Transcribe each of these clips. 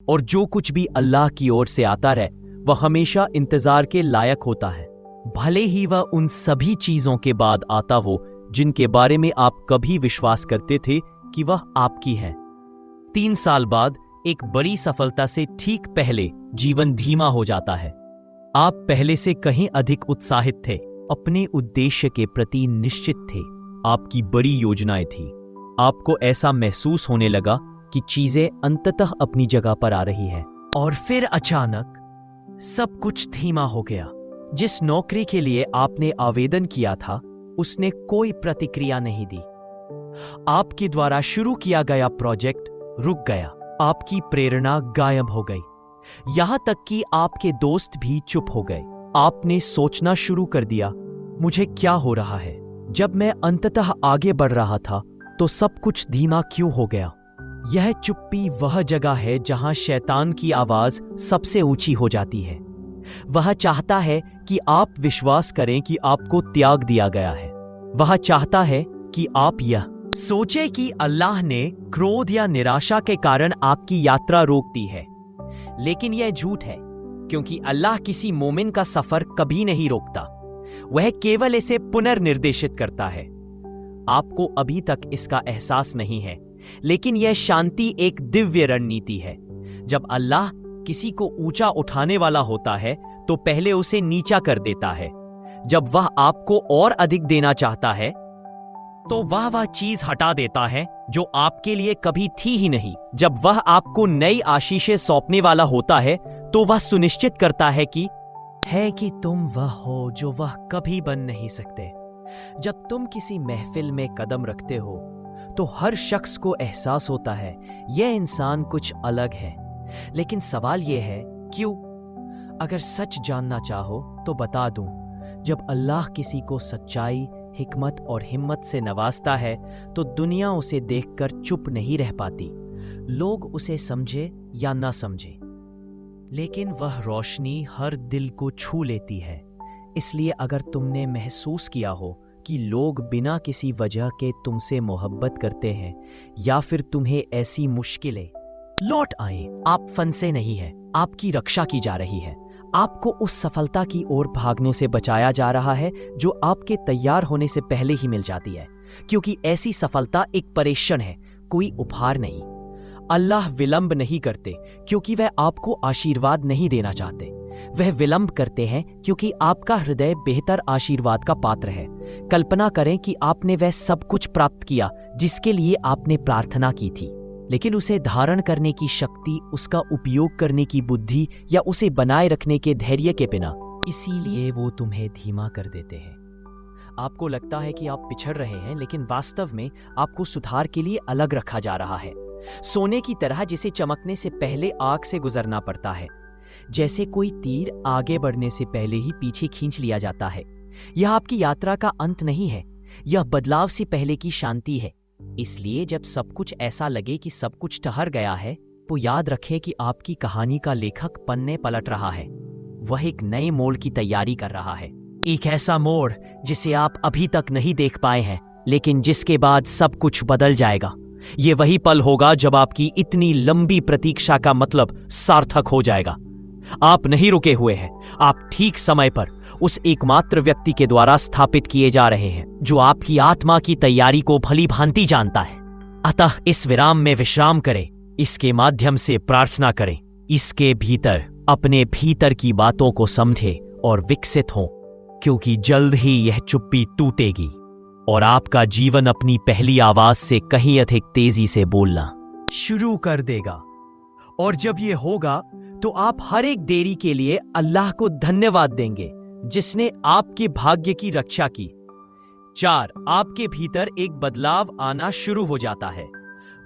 और जो कुछ भी अल्लाह की ओर से आता रहे वह हमेशा इंतजार के लायक होता है, भले ही वह उन सभी चीजों के बाद आता हो जिनके बारे में आप कभी विश्वास करते थे कि वह आपकी है। 3 साल बाद एक बड़ी सफलता से ठीक पहले जीवन धीमा हो जाता है। आप पहले से कहीं अधिक उत्साहित थे, अपने उद्देश्य के प्रति निश्चित थे, आपकी बड़ी योजनाएं थी। आपको ऐसा महसूस होने लगा कि चीजें अंततः अपनी जगह पर आ रही हैं। और फिर अचानक सब कुछ धीमा हो गया। जिस नौकरी के लिए आपने आवेदन किया था उसने कोई प्रतिक्रिया नहीं दी। आपके द्वारा शुरू किया गया प्रोजेक्ट रुक गया। आपकी प्रेरणा गायब हो गई। यहां तक कि आपके दोस्त भी चुप हो गए। आपने सोचना शुरू कर दिया, मुझे क्या हो रहा है? जब मैं अंततः आगे बढ़ रहा था तो सब कुछ धीमा क्यों हो गया? यह चुप्पी वह जगह है जहां शैतान की आवाज सबसे ऊंची हो जाती है। वह चाहता है कि आप विश्वास करें कि आपको त्याग दिया गया है। वह चाहता है कि आप यह सोचे कि अल्लाह ने क्रोध या निराशा के कारण आपकी यात्रा रोक दी है। लेकिन यह झूठ है, क्योंकि अल्लाह किसी मोमिन का सफर कभी नहीं रोकता। वह केवल इसे पुनर्निर्देशित करता है। आपको अभी तक इसका एहसास नहीं है, लेकिन यह शांति एक दिव्य रणनीति है। जब अल्लाह किसी को ऊंचा उठाने वाला होता है तो पहले उसे नीचा कर देता है। जब वह आपको और अधिक देना चाहता है तो वह चीज हटा देता है जो आपके लिए कभी थी ही नहीं। जब वह आपको नई आशीषें सौंपने वाला होता है तो वह सुनिश्चित करता है कि तुम वह हो जो वह कभी बन नहीं सकते। जब तुम किसी महफिल में कदम रखते हो तो हर शख्स को एहसास होता है यह इंसान कुछ अलग है। लेकिन सवाल यह है, क्यों? अगर सच जानना चाहो तो बता दूं, जब अल्लाह किसी को सच्चाई, हिकमत और हिम्मत से नवाजता है तो दुनिया उसे देखकर चुप नहीं रह पाती। लोग उसे समझे या ना समझे, लेकिन वह रोशनी हर दिल को छू लेती है। इसलिए अगर तुमने महसूस किया हो कि लोग बिना किसी वजह के तुमसे मोहब्बत करते हैं या फिर तुम्हें ऐसी मुश्किलें लौट आए, आप फंसे नहीं हैं। आपकी रक्षा की जा रही है। आपको उस सफलता की ओर भागने से बचाया जा रहा है जो आपके तैयार होने से पहले ही मिल जाती है, क्योंकि ऐसी सफलता एक परीक्षण है, कोई उपहार नहीं। अल्लाह विलंब नहीं करते क्योंकि वह आपको आशीर्वाद नहीं देना चाहते। वह विलंब करते हैं क्योंकि आपका हृदय बेहतर आशीर्वाद का पात्र है। कल्पना करें कि आपने वह सब कुछ प्राप्त किया जिसके लिए आपने प्रार्थना की थी, लेकिन उसे धारण करने की शक्ति, उसका उपयोग करने की बुद्धि या उसे बनाए रखने के धैर्य के बिना, इसीलिए वो तुम्हें धीमा कर देते हैं। आपको लगता है कि आप पिछड़ रहे हैं, लेकिन वास्तव में आपको सुधार के लिए अलग रखा जा रहा है। सोने की तरह जिसे चमकने से पहले आग से गुजरना पड़ता है। जैसे कोई तीर आगे बढ़ने से पहले ही पीछे खींच लिया जाता है। यह आपकी यात्रा का अंत नहीं है, यह बदलाव से पहले की शांति है। इसलिए जब सब कुछ ऐसा लगे कि सब कुछ ठहर गया है, तो याद रखें कि आपकी कहानी का लेखक पन्ने पलट रहा है। वह एक नए मोड़ की तैयारी कर रहा है, एक ऐसा मोड़ जिसे आप अभी तक नहीं देख पाए हैं, लेकिन जिसके बाद सब कुछ बदल जाएगा। ये वही पल होगा जब आपकी इतनी लंबी प्रतीक्षा का मतलब सार्थक हो जाएगा। आप नहीं रुके हुए हैं, आप ठीक समय पर उस एकमात्र व्यक्ति के द्वारा स्थापित किए जा रहे हैं जो आपकी आत्मा की तैयारी को भली भांति जानता है। अतः इस विराम में विश्राम करें, इसके माध्यम से प्रार्थना करें, इसके भीतर अपने भीतर की बातों को समझें और विकसित हों, क्योंकि जल्द ही यह चुप्पी टूटेगी और आपका जीवन अपनी पहली आवाज से कहीं अधिक तेजी से बोलना शुरू कर देगा। और जब यह होगा तो आप हर एक देरी के लिए अल्लाह को धन्यवाद देंगे जिसने आपके भाग्य की रक्षा की। 4. आपके भीतर एक बदलाव आना शुरू हो जाता है।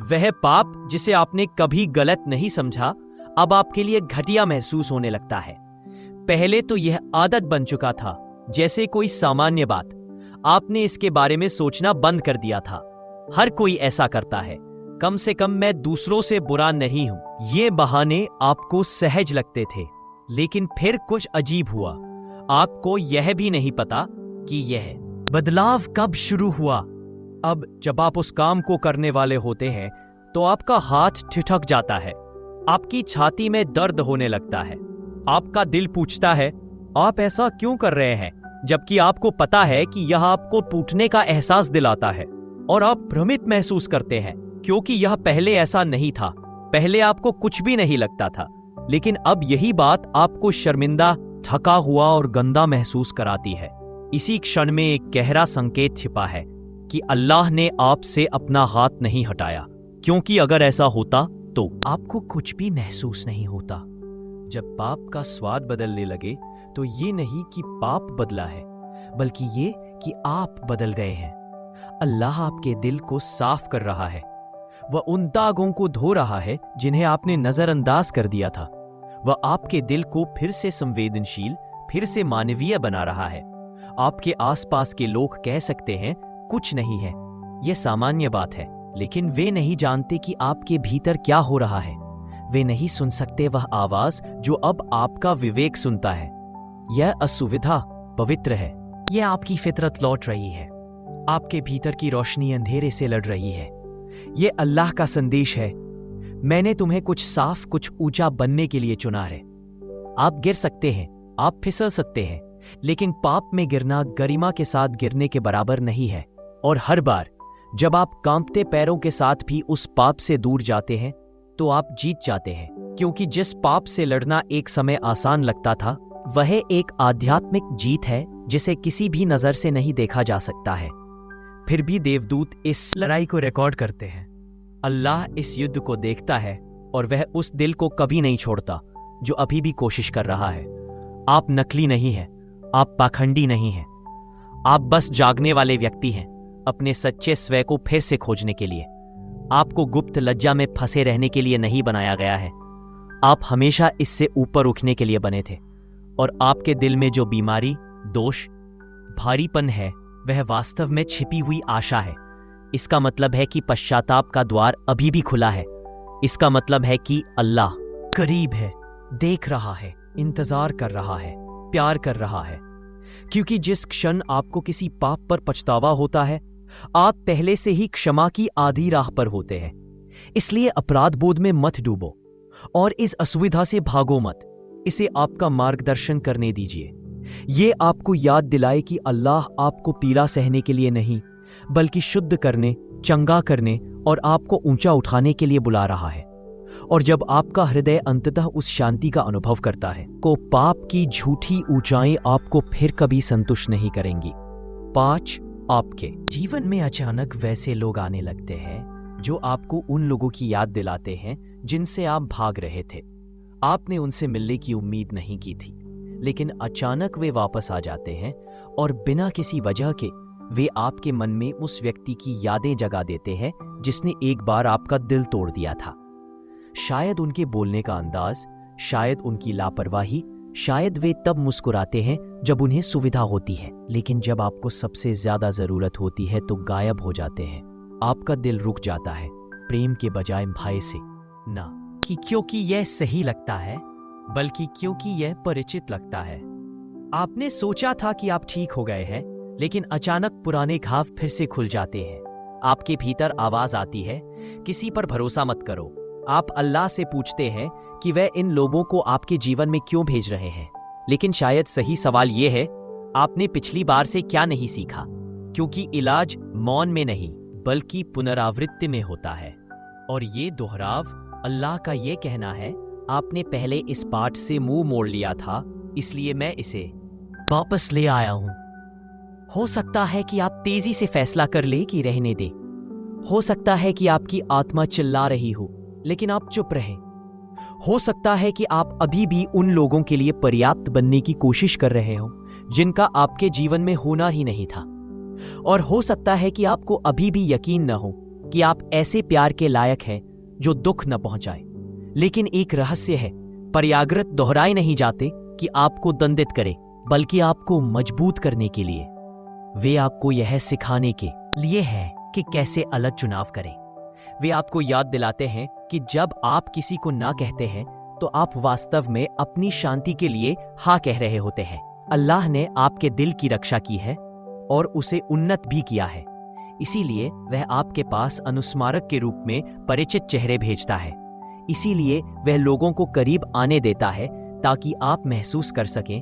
वह पाप जिसे आपने कभी गलत नहीं समझा अब आपके लिए घटिया महसूस होने लगता है। पहले तो यह आदत बन चुका था, जैसे कोई सामान्य बात। आपने इसके बारे में सोचना बंद कर दिया था। हर कोई ऐसा करता है, कम से कम मैं दूसरों से बुरा नहीं हूं। ये बहाने आपको सहज लगते थे, लेकिन फिर कुछ अजीब हुआ। आपको यह भी नहीं पता कि यह बदलाव कब शुरू हुआ। अब जब आप उस काम को करने वाले होते हैं तो आपका हाथ ठिठक जाता है। आपकी छाती में दर्द होने लगता है। आपका दिल पूछता है, आप ऐसा क्यों कर रहे हैं, जबकि आपको पता है कि यह आपको टूटने का एहसास दिलाता है। और आप भ्रमित महसूस करते हैं, क्योंकि यह पहले ऐसा नहीं था। पहले आपको कुछ भी नहीं लगता था, लेकिन अब यही बात आपको शर्मिंदा, थका हुआ और गंदा महसूस कराती है। इसी क्षण में एक गहरा संकेत छिपा है कि अल्लाह ने आपसे अपना हाथ नहीं हटाया, क्योंकि अगर ऐसा होता तो आपको कुछ भी महसूस नहीं होता। जब पाप का स्वाद बदलने लगे तो ये नहीं कि पाप बदला है, बल्कि ये कि आप बदल गए हैं। अल्लाह आपके दिल को साफ कर रहा है। वह उन दागों को धो रहा है जिन्हें आपने नजरअंदाज कर दिया था। वह आपके दिल को फिर से संवेदनशील, फिर से मानवीय बना रहा है। आपके आसपास के लोग कह सकते हैं कुछ नहीं है, यह सामान्य बात है, लेकिन वे नहीं जानते कि आपके भीतर क्या हो रहा है। वे नहीं सुन सकते वह आवाज जो अब आपका विवेक सुनता है। यह असुविधा पवित्र है। यह आपकी फितरत लौट रही है। आपके भीतर की रोशनी अंधेरे से लड़ रही है। यह अल्लाह का संदेश है, मैंने तुम्हें कुछ साफ, कुछ ऊंचा बनने के लिए चुना है। आप गिर सकते हैं, आप फिसल सकते हैं, लेकिन पाप में गिरना गरिमा के साथ गिरने के बराबर नहीं है। और हर बार जब आप कांपते पैरों के साथ भी उस पाप से दूर जाते हैं तो आप जीत जाते हैं, क्योंकि जिस पाप से लड़ना एक समय आसान लगता था, वह एक आध्यात्मिक जीत है जिसे किसी भी नजर से नहीं देखा जा सकता है। फिर भी देवदूत इस लड़ाई को रिकॉर्ड करते हैं। अल्लाह इस युद्ध को देखता है और वह उस दिल को कभी नहीं छोड़ता जो अभी भी कोशिश कर रहा है। आप नकली नहीं हैं, आप पाखंडी नहीं हैं, आप बस जागने वाले व्यक्ति हैं, अपने सच्चे स्वयं को फिर से खोजने के लिए। आपको गुप्त लज्जा में फंसे रहने के लिए नहीं बनाया गया है। आप हमेशा इससे ऊपर उठने के लिए बने थे। और आपके दिल में जो बीमारी, दोष, भारीपन है, वह वास्तव में छिपी हुई आशा है। इसका मतलब है कि पश्चाताप का द्वार अभी भी खुला है। इसका मतलब है कि अल्लाह करीब है, देख रहा है, इंतजार कर रहा है, प्यार कर रहा है। क्योंकि जिस क्षण आपको किसी पाप पर पछतावा होता है, आप पहले से ही क्षमा की आधी राह पर होते हैं। इसलिए अपराध बोध में मत डूबो और इस असुविधा से भागो मत। इसे आपका मार्गदर्शन करने दीजिए। ये आपको याद दिलाए कि अल्लाह आपको पीड़ा सहने के लिए नहीं, बल्कि शुद्ध करने, चंगा करने और आपको ऊंचा उठाने के लिए बुला रहा है। और जब आपका हृदय अंततः उस शांति का अनुभव करता है, को पाप की झूठी ऊंचाई आपको फिर कभी संतुष्ट नहीं करेंगी। 5, आपके जीवन में अचानक वैसे लोग आने लगते हैं जो आपको उन लोगों की याद दिलाते हैं जिनसे आप भाग रहे थे। आपने उनसे मिलने की उम्मीद नहीं की थी, लेकिन अचानक वे वापस आ जाते हैं और बिना किसी वजह के वे आपके मन में उस व्यक्ति की यादें जगा देते हैं जिसने एक बार आपका दिल तोड़ दिया था। शायद उनके बोलने का अंदाज, शायद उनकी लापरवाही, शायद वे तब मुस्कुराते हैं जब उन्हें सुविधा होती है, लेकिन जब आपको सबसे ज्यादा जरूरत होती है तो गायब हो जाते हैं। आपका दिल रुक जाता है, प्रेम के बजाय भय से, ना कि क्योंकि यह सही लगता है, बल्कि क्योंकि यह परिचित लगता है। आपने सोचा था कि आप ठीक हो गए हैं, लेकिन अचानक पुराने घाव फिर से खुल जाते हैं। आपके भीतर आवाज आती है, किसी पर भरोसा मत करो। आप अल्लाह से पूछते हैं कि वह इन लोगों को आपके जीवन में क्यों भेज रहे हैं, लेकिन शायद सही सवाल यह है, आपने पिछली बार से क्या नहीं सीखा, क्योंकि इलाज मौन में नहीं बल्कि पुनरावृत्ति में होता है। और ये दोहराव अल्लाह का ये कहना है, आपने पहले इस पाठ से मुंह मोड़ लिया था, इसलिए मैं इसे वापस ले आया हूं। हो सकता है कि आप तेजी से फैसला कर ले कि रहने दे। हो सकता है कि आपकी आत्मा चिल्ला रही हो, लेकिन आप चुप रहें। हो सकता है कि आप अभी भी उन लोगों के लिए पर्याप्त बनने की कोशिश कर रहे हो जिनका आपके जीवन में होना ही नहीं था। और हो सकता है कि आपको अभी भी यकीन न हो कि आप ऐसे प्यार के लायक हैं जो दुख न पहुंचाए। लेकिन एक रहस्य है, पर्यागृत दोहराए नहीं जाते कि आपको दंडित करे, बल्कि आपको मजबूत करने के लिए। वे आपको यह सिखाने के लिए है कि कैसे अलग चुनाव करें। वे आपको याद दिलाते हैं कि जब आप किसी को ना कहते हैं तो आप वास्तव में अपनी शांति के लिए हाँ कह रहे होते हैं। अल्लाह ने आपके दिल की रक्षा की है और उसे उन्नत भी किया है, इसीलिए वह आपके पास अनुस्मारक के रूप में परिचित चेहरे भेजता है। इसीलिए वह लोगों को करीब आने देता है ताकि आप महसूस कर सकें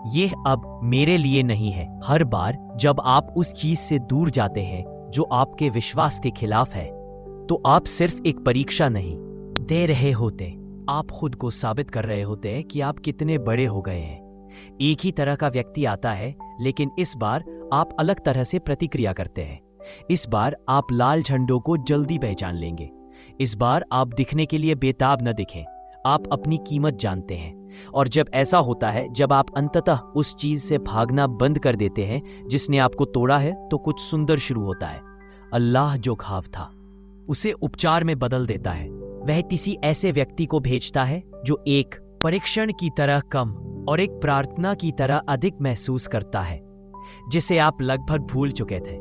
ये अब मेरे लिए नहीं है। हर बार जब आप उस चीज से दूर जाते हैं जो आपके विश्वास के खिलाफ है, तो आप सिर्फ एक परीक्षा नहीं दे रहे होते, आप खुद को साबित कर रहे होते हैं कि आप कितने बड़े हो गए हैं। एक ही तरह का व्यक्ति आता है, लेकिन इस बार आप अलग तरह से प्रतिक्रिया करते हैं। इस बार आप लाल झंडों को जल्दी पहचान लेंगे। इस बार आप दिखने के लिए बेताब न दिखें, आप अपनी कीमत जानते हैं। और जब ऐसा होता है, जब आप अंततः उस चीज से भागना बंद कर देते हैं जिसने आपको तोड़ा है, तो कुछ सुंदर शुरू होता है। अल्लाह जो घाव था उसे उपचार में बदल देता है। वह किसी ऐसे व्यक्ति को भेजता है जो एक परीक्षण की तरह कम और एक प्रार्थना की तरह अधिक महसूस करता है, जिसे आप लगभग भूल चुके थे।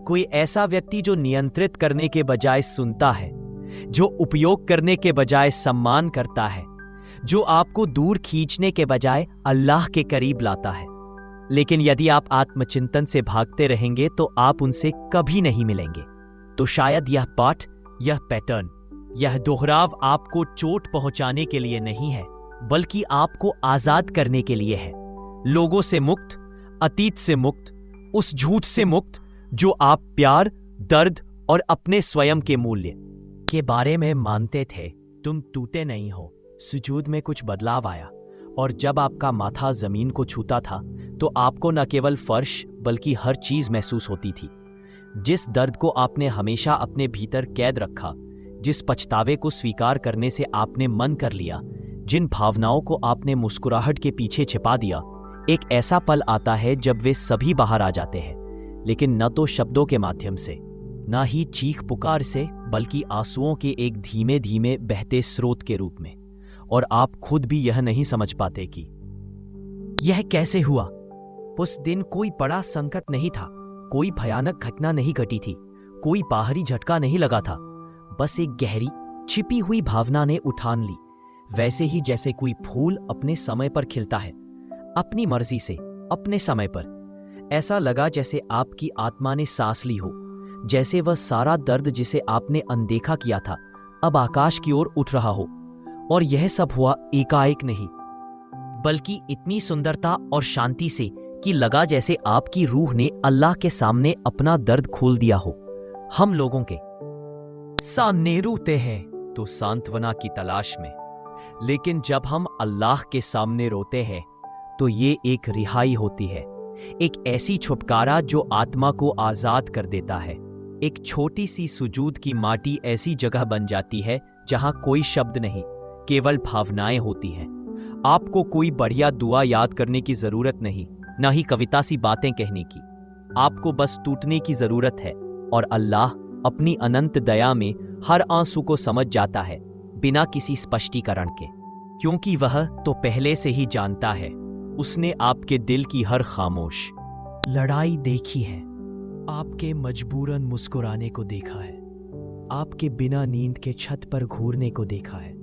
कोई ऐसा व्यक्ति जो नियंत्रित करने के बजाय सुनता है, जो उपयोग करने के बजाय सम्मान करता है, जो आपको दूर खींचने के बजाय अल्लाह के करीब लाता है। लेकिन यदि आप आत्मचिंतन से भागते रहेंगे तो आप उनसे कभी नहीं मिलेंगे। तो शायद यह पाठ, यह पैटर्न, यह दोहराव आपको चोट पहुंचाने के लिए नहीं है, बल्कि आपको आजाद करने के लिए है। लोगों से मुक्त, अतीत से मुक्त, उस झूठ से मुक्त जो आप प्यार, दर्द और अपने स्वयं के मूल्य के बारे में मानते थे। तुम टूटे नहीं हो। सुजूद में कुछ बदलाव आया, और जब आपका माथा जमीन को छूता था तो आपको न केवल फर्श बल्कि हर चीज महसूस होती थी। जिस दर्द को आपने हमेशा अपने भीतर कैद रखा, जिस पछतावे को स्वीकार करने से आपने मन कर लिया, जिन भावनाओं को आपने मुस्कुराहट के पीछे छिपा दिया, एक ऐसा पल आता है जब वे सभी बाहर आ जाते हैं, लेकिन न तो शब्दों के माध्यम से, न ही चीख पुकार से, बल्कि आंसुओं के एक धीमे धीमे बहते स्रोत के रूप में। और आप खुद भी यह नहीं समझ पाते कि यह कैसे हुआ। उस दिन कोई बड़ा संकट नहीं था, कोई भयानक घटना नहीं घटी थी, कोई बाहरी झटका नहीं लगा था। बस एक गहरी छिपी हुई भावना ने उठान ली, वैसे ही जैसे कोई फूल अपने समय पर खिलता है, अपनी मर्जी से, अपने समय पर। ऐसा लगा जैसे आपकी आत्मा ने सांस ली हो, जैसे वह सारा दर्द जिसे आपने अनदेखा किया था अब आकाश की ओर उठ रहा हो। और यह सब हुआ एकाएक नहीं, बल्कि इतनी सुंदरता और शांति से कि लगा जैसे आपकी रूह ने अल्लाह के सामने अपना दर्द खोल दिया हो। हम लोगों के सामने रोते हैं तो सांत्वना की तलाश में, लेकिन जब हम अल्लाह के सामने रोते हैं तो ये एक रिहाई होती है, एक ऐसी छुटकारा जो आत्मा को आजाद कर देता है। एक छोटी सी सुजूद की माटी ऐसी जगह बन जाती है जहां कोई शब्द नहीं, केवल भावनाएं होती हैं। आपको कोई बढ़िया दुआ याद करने की जरूरत नहीं, ना ही कविता सी बातें कहने की। आपको बस टूटने की जरूरत है, और अल्लाह अपनी अनंत दया में हर आंसू को समझ जाता है, बिना किसी स्पष्टीकरण के, क्योंकि वह तो पहले से ही जानता है। उसने आपके दिल की हर खामोश लड़ाई देखी है, आपके मजबूरन मुस्कुराने को देखा है, आपके बिना नींद के छत पर घूरने को देखा है।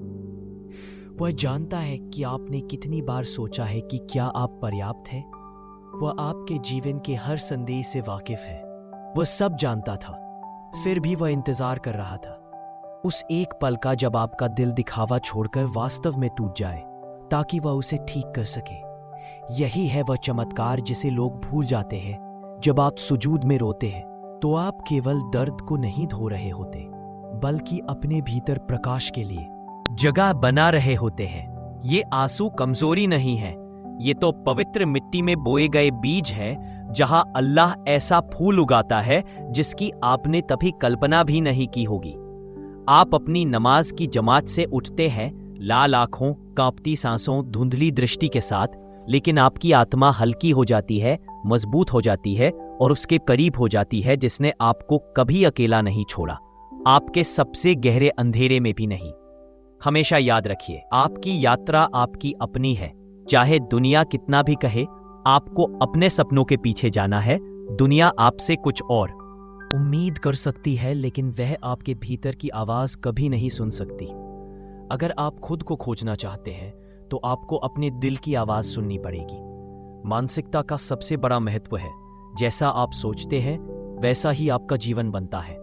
वह जानता है कि आपने कितनी बार सोचा है कि क्या आप पर्याप्त हैं। वह आपके जीवन के हर संदेश से वाकिफ है। वह सब जानता था, फिर भी वह इंतजार कर रहा था उस एक पल का जब आपका दिल दिखावा छोड़कर वास्तव में टूट जाए, ताकि वह उसे ठीक कर सके। यही है वह चमत्कार जिसे लोग भूल जाते हैं। जब आप सुजूद में रोते हैं तो आप केवल दर्द को नहीं धो रहे होते, बल्कि अपने भीतर प्रकाश के लिए जगह बना रहे होते हैं। ये आंसू कमजोरी नहीं है, ये तो पवित्र मिट्टी में बोए गए बीज हैं, जहां अल्लाह ऐसा फूल उगाता है जिसकी आपने तभी कल्पना भी नहीं की होगी। आप अपनी नमाज की जमात से उठते हैं, लाल आंखों, कांपती सांसों, धुंधली दृष्टि के साथ, लेकिन आपकी आत्मा हल्की हो जाती है, मजबूत हो जाती है और उसके करीब हो जाती है जिसने आपको कभी अकेला नहीं छोड़ा, आपके सबसे गहरे अंधेरे में भी नहीं। हमेशा याद रखिए, आपकी यात्रा आपकी अपनी है। चाहे दुनिया कितना भी कहे, आपको अपने सपनों के पीछे जाना है। दुनिया आपसे कुछ और उम्मीद कर सकती है, लेकिन वह आपके भीतर की आवाज कभी नहीं सुन सकती। अगर आप खुद को खोजना चाहते हैं तो आपको अपने दिल की आवाज सुननी पड़ेगी। मानसिकता का सबसे बड़ा महत्व है, जैसा आप सोचते हैं वैसा ही आपका जीवन बनता है।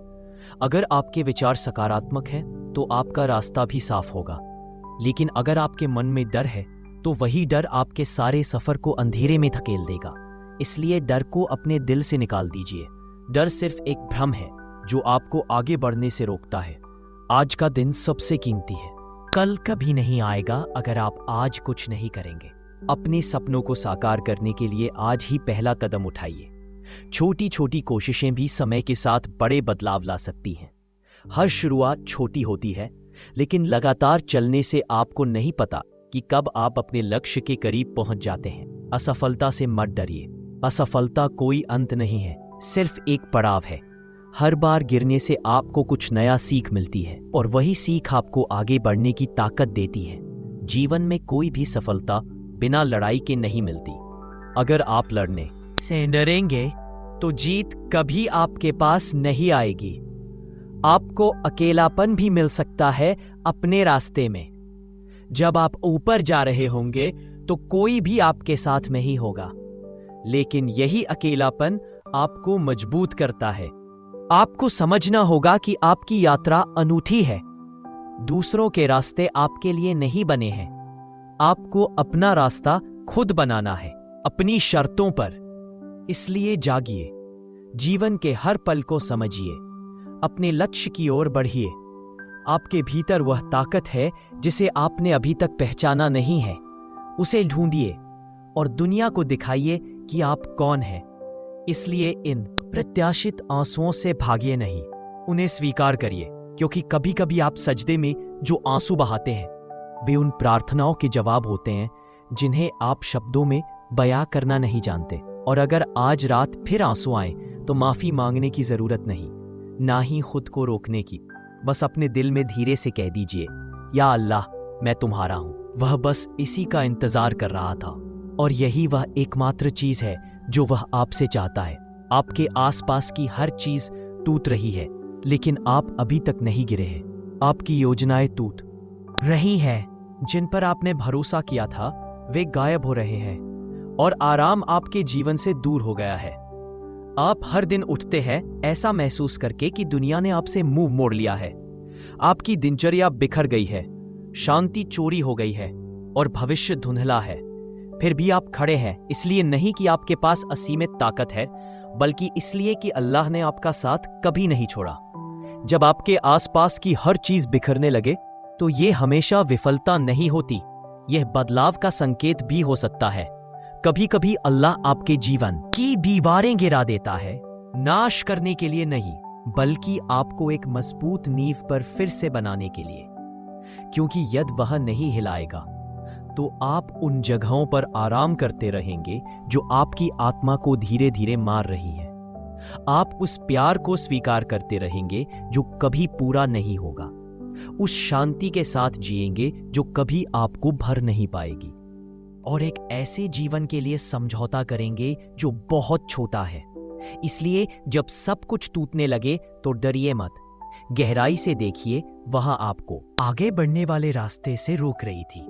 अगर आपके विचार सकारात्मक हैं तो आपका रास्ता भी साफ होगा। लेकिन अगर आपके मन में डर है तो वही डर आपके सारे सफर को अंधेरे में धकेल देगा। इसलिए डर को अपने दिल से निकाल दीजिए। डर सिर्फ एक भ्रम है जो आपको आगे बढ़ने से रोकता है। आज का दिन सबसे कीमती है। कल कभी नहीं आएगा अगर आप आज कुछ नहीं करेंगे। अपने सपनों को साकार करने के लिए आज ही पहला कदम उठाइए। छोटी छोटी कोशिशें भी समय के साथ बड़े बदलाव ला सकती हैं। हर शुरुआत छोटी होती है, लेकिन लगातार चलने से आपको नहीं पता कि कब आप अपने लक्ष्य के करीब पहुंच जाते हैं। असफलता से मत डरिए। असफलता कोई अंत नहीं है, सिर्फ एक पड़ाव है। हर बार गिरने से आपको कुछ नया सीख मिलती है और वही सीख आपको आगे बढ़ने की ताकत देती है। जीवन में कोई भी सफलता बिना लड़ाई के नहीं मिलती। अगर आप लड़ने से डरेंगे तो जीत कभी आपके पास नहीं आएगी। आपको अकेलापन भी मिल सकता है अपने रास्ते में। जब आप ऊपर जा रहे होंगे तो कोई भी आपके साथ में ही होगा, लेकिन यही अकेलापन आपको मजबूत करता है। आपको समझना होगा कि आपकी यात्रा अनूठी है। दूसरों के रास्ते आपके लिए नहीं बने हैं। आपको अपना रास्ता खुद बनाना है, अपनी शर्तों पर। इसलिए जागिए, जीवन के हर पल को समझिए, अपने लक्ष्य की ओर बढ़िए। आपके भीतर वह ताकत है जिसे आपने अभी तक पहचाना नहीं है। उसे ढूंढिए और दुनिया को दिखाइए कि आप कौन हैं। इसलिए इन प्रत्याशित आंसुओं से भागिए नहीं, उन्हें स्वीकार करिए, क्योंकि कभी कभी आप सजदे में जो आंसू बहाते हैं वे उन प्रार्थनाओं के जवाब होते हैं जिन्हें आप शब्दों में बयां करना नहीं जानते। और अगर आज रात फिर आंसू आए तो माफी मांगने की जरूरत नहीं, ना ही खुद को रोकने की। बस अपने दिल में धीरे से कह दीजिए, या अल्लाह, मैं तुम्हारा हूं। वह बस इसी का इंतजार कर रहा था, और यही वह एकमात्र चीज है जो वह आपसे चाहता है। आपके आसपास की हर चीज टूट रही है, लेकिन आप अभी तक नहीं गिरे हैं। आपकी योजनाएं टूट रही हैं, जिन पर आपने भरोसा किया था वे गायब हो रहे हैं, और आराम आपके जीवन से दूर हो गया है। आप हर दिन उठते हैं ऐसा महसूस करके कि दुनिया ने आपसे मुंह मोड़ लिया है। आपकी दिनचर्या बिखर गई है, शांति चोरी हो गई है और भविष्य धुंधला है। फिर भी आप खड़े हैं, इसलिए नहीं कि आपके पास असीमित ताकत है, बल्कि इसलिए कि अल्लाह ने आपका साथ कभी नहीं छोड़ा। जब आपके आसपास की हर चीज बिखरने लगे तो यह हमेशा विफलता नहीं होती, यह बदलाव का संकेत भी हो सकता है। कभी कभी अल्लाह आपके जीवन की दीवारें गिरा देता है, नाश करने के लिए नहीं, बल्कि आपको एक मजबूत नींव पर फिर से बनाने के लिए। क्योंकि यदि वह नहीं हिलाएगा तो आप उन जगहों पर आराम करते रहेंगे जो आपकी आत्मा को धीरे धीरे मार रही है। आप उस प्यार को स्वीकार करते रहेंगे जो कभी पूरा नहीं होगा, उस शांति के साथ जिएंगे जो कभी आपको भर नहीं पाएगी, और एक ऐसे जीवन के लिए समझौता करेंगे जो बहुत छोटा है। इसलिए जब सब कुछ टूटने लगे तो डरिए मत, गहराई से देखिए, वहां आपको आगे बढ़ने वाले रास्ते से रोक रही थी।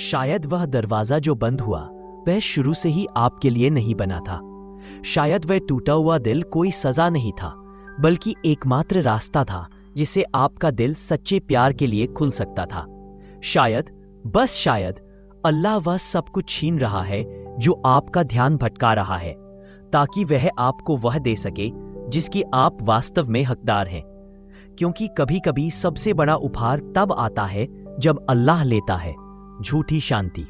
शायद वह दरवाजा जो बंद हुआ वह शुरू से ही आपके लिए नहीं बना था। शायद वह टूटा हुआ दिल कोई सजा नहीं था, बल्कि एकमात्र रास्ता था जिसे आपका दिल सच्चे प्यार के लिए खुल सकता था। शायद, बस शायद, अल्लाह वह सब कुछ छीन रहा है जो आपका ध्यान भटका रहा है, ताकि वह आपको वह दे सके जिसकी आप वास्तव में हकदार हैं। क्योंकि कभी कभी सबसे बड़ा उपहार तब आता है जब अल्लाह लेता है झूठी शांति,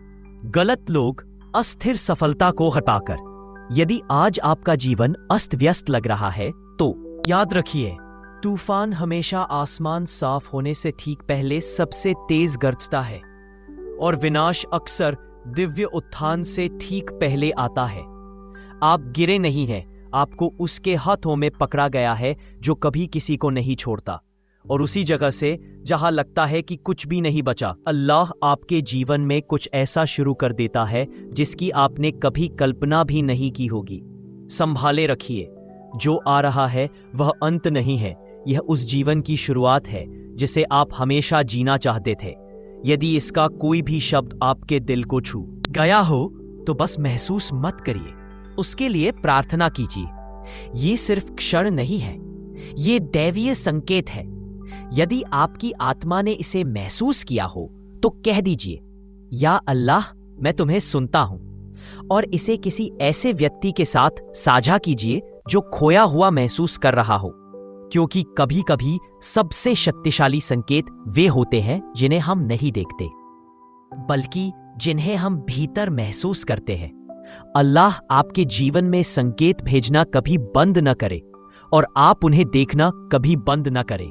गलत लोग, अस्थिर सफलता को हटाकर। यदि आज आपका जीवन अस्त व्यस्त लग रहा है तो याद रखिए, तूफान हमेशा आसमान साफ होने से ठीक पहले सबसे तेज गरजता है, और विनाश अक्सर दिव्य उत्थान से ठीक पहले आता है। आप गिरे नहीं हैं, आपको उसके हाथों में पकड़ा गया है जो कभी किसी को नहीं छोड़ता, और उसी जगह से जहां लगता है कि कुछ भी नहीं बचा, अल्लाह आपके जीवन में कुछ ऐसा शुरू कर देता है जिसकी आपने कभी कल्पना भी नहीं की होगी। संभाले रखिए, जो आ रहा है वह अंत नहीं है, यह उस जीवन की शुरुआत है जिसे आप हमेशा जीना चाहते थे। यदि इसका कोई भी शब्द आपके दिल को छू गया हो तो बस महसूस मत करिए, उसके लिए प्रार्थना कीजिए। ये सिर्फ क्षण नहीं है, ये दैवीय संकेत है। यदि आपकी आत्मा ने इसे महसूस किया हो तो कह दीजिए, या अल्लाह, मैं तुम्हें सुनता हूं, और इसे किसी ऐसे व्यक्ति के साथ साझा कीजिए जो खोया हुआ महसूस कर रहा हो, क्योंकि कभी कभी सबसे शक्तिशाली संकेत वे होते हैं जिन्हें हम नहीं देखते, बल्कि जिन्हें हम भीतर महसूस करते हैं। अल्लाह आपके जीवन में संकेत भेजना कभी बंद न करे और आप उन्हें देखना कभी बंद न करें।